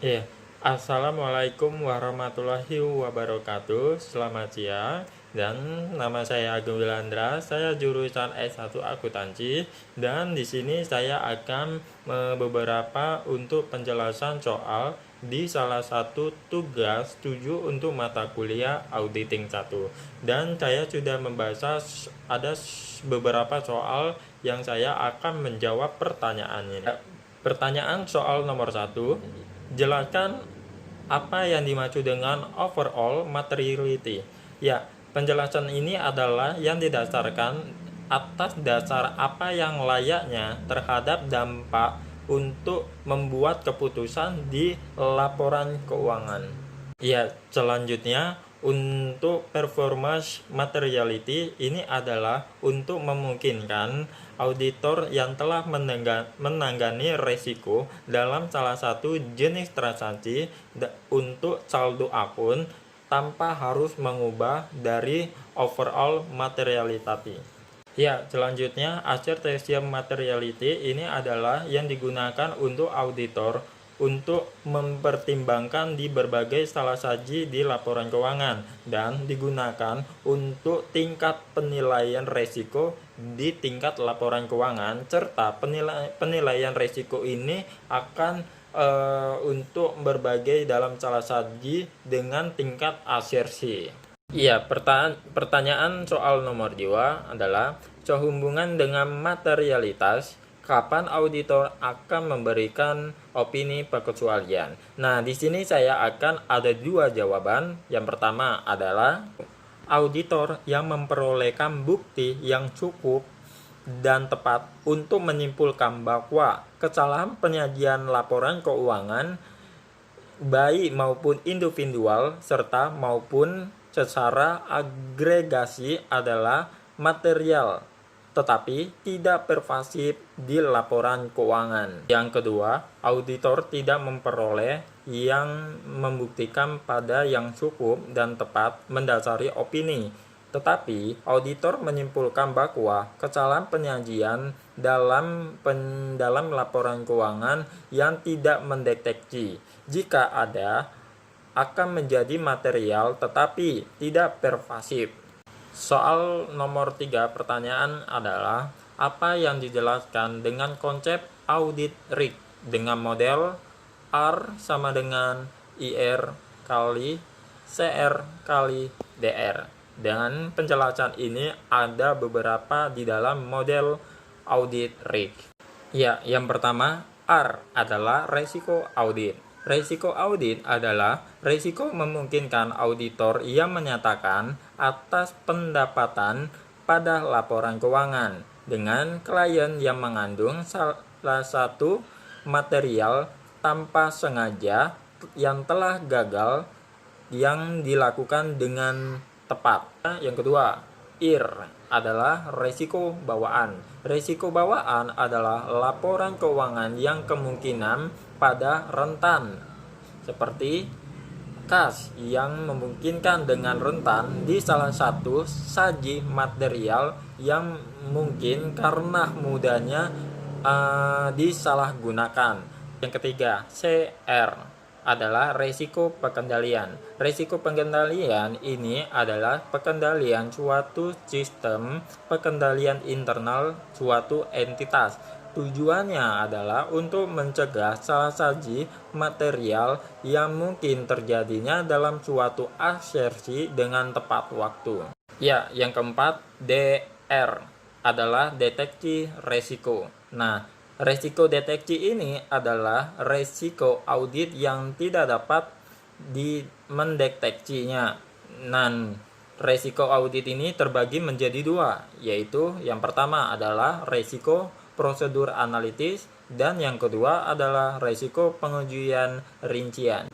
Iya, Assalamualaikum warahmatullahi wabarakatuh. Selamat siang. Dan nama saya Agung Wilandra. Saya jurusan S1 Akuntansi. Dan di sini saya akan beberapa untuk penjelasan soal di salah satu tugas 7 untuk mata kuliah auditing 1. Dan saya sudah membahas ada beberapa soal yang saya akan menjawab pertanyaannya. Pertanyaan soal nomor 1. Jelaskan apa yang dimaksud dengan overall materiality. Ya, penjelasan ini adalah yang didasarkan atas dasar apa yang layaknya terhadap dampak untuk membuat keputusan di laporan keuangan. Ya, selanjutnya untuk performance materiality ini adalah untuk memungkinkan auditor yang telah menangani resiko dalam salah satu jenis transaksi untuk saldo akun tanpa harus mengubah dari overall materiality. Ya, selanjutnya assertion materiality ini adalah yang digunakan untuk auditor untuk mempertimbangkan di berbagai salah saji di laporan keuangan dan digunakan untuk tingkat penilaian resiko di tingkat laporan keuangan serta penilaian resiko ini akan untuk berbagai dalam salah saji dengan tingkat asersi. Iya, pertanyaan soal nomor 2 adalah sehubungan dengan materialitas, kapan auditor akan memberikan opini perkecualian? Nah, di sini saya akan ada dua jawaban. Yang pertama adalah auditor yang memperolehkan bukti yang cukup dan tepat untuk menyimpulkan bahwa kesalahan penyajian laporan keuangan baik maupun individual serta maupun secara agregasi adalah material tetapi tidak pervasif di laporan keuangan. Yang kedua, auditor tidak memperoleh yang membuktikan pada yang cukup dan tepat mendasari opini. Tetapi auditor menyimpulkan bahwa kesalahan penyajian dalam laporan keuangan yang tidak mendeteksi jika ada akan menjadi material tetapi tidak pervasif. Soal nomor 3 pertanyaan adalah apa yang dijelaskan dengan konsep audit risk dengan model R sama dengan IR kali CR kali DR. Dan penjelasan ini ada beberapa di dalam model audit risk. Ya, yang pertama R adalah resiko audit. Resiko audit adalah resiko memungkinkan auditor yang menyatakan atas pendapatan pada laporan keuangan dengan klien yang mengandung salah satu material tanpa sengaja yang telah gagal yang dilakukan dengan tepat. Yang kedua, IR adalah resiko bawaan. Resiko bawaan adalah laporan keuangan yang kemungkinan pada rentan seperti kas yang memungkinkan dengan rentan di salah satu saji material yang mungkin karena mudahnya disalahgunakan. Yang ketiga, CR adalah resiko pengendalian. Resiko pengendalian ini adalah pengendalian suatu sistem pengendalian internal suatu entitas. Tujuannya adalah untuk mencegah salah saji material yang mungkin terjadinya dalam suatu asersi dengan tepat waktu. Ya, yang keempat, DR adalah deteksi resiko. Nah, resiko deteksi ini adalah resiko audit yang tidak dapat mendeteksinya. Dan resiko audit ini terbagi menjadi dua, yaitu yang pertama adalah resiko prosedur analitis dan yang kedua adalah resiko pengujian rincian.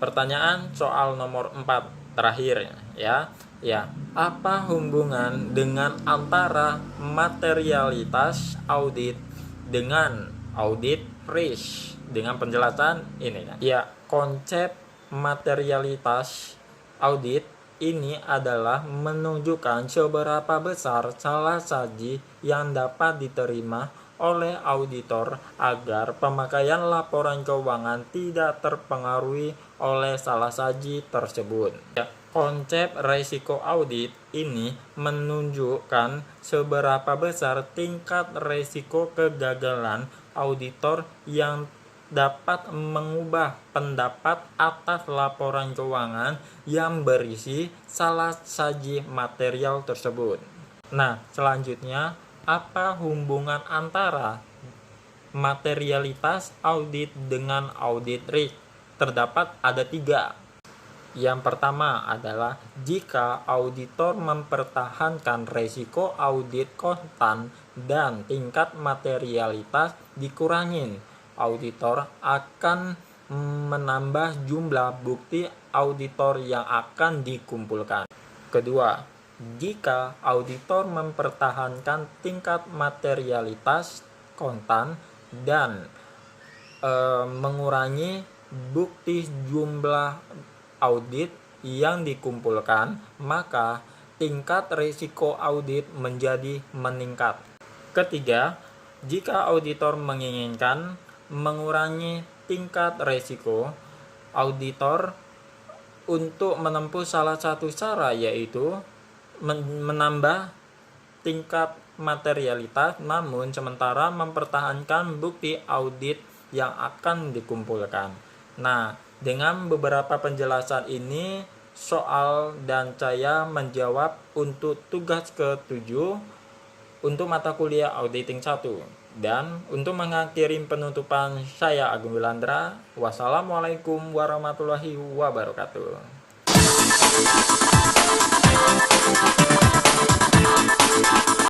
Pertanyaan soal nomor 4 terakhir ya. Apa hubungan dengan antara materialitas audit dengan audit risk? Dengan penjelasan ini ya, konsep materialitas audit ini adalah menunjukkan seberapa besar salah saji yang dapat diterima oleh auditor agar pemakaian laporan keuangan tidak terpengaruhi oleh salah saji tersebut. Konsep risiko audit ini menunjukkan seberapa besar tingkat risiko kegagalan auditor yang dapat mengubah pendapat atas laporan keuangan yang berisi salah saji material tersebut. Nah, selanjutnya, apa hubungan antara materialitas audit dengan audit risk? Terdapat ada 3. Yang pertama adalah jika auditor mempertahankan risiko audit konstan dan tingkat materialitas dikurangin, auditor akan menambah jumlah bukti auditor yang akan dikumpulkan. Kedua, jika auditor mempertahankan tingkat materialitas konstan dan mengurangi bukti jumlah audit yang dikumpulkan, maka tingkat risiko audit menjadi meningkat. Ketiga, jika auditor menginginkan mengurangi tingkat risiko, auditor untuk menempuh salah satu cara yaitu menambah tingkat materialitas, namun sementara mempertahankan bukti audit yang akan dikumpulkan. Nah, dengan beberapa penjelasan ini, soal dan saya menjawab untuk tugas ke-7 untuk mata kuliah Auditing 1. Dan untuk mengakhiri penutupan, saya Agung Wilandra. Wassalamualaikum warahmatullahi wabarakatuh.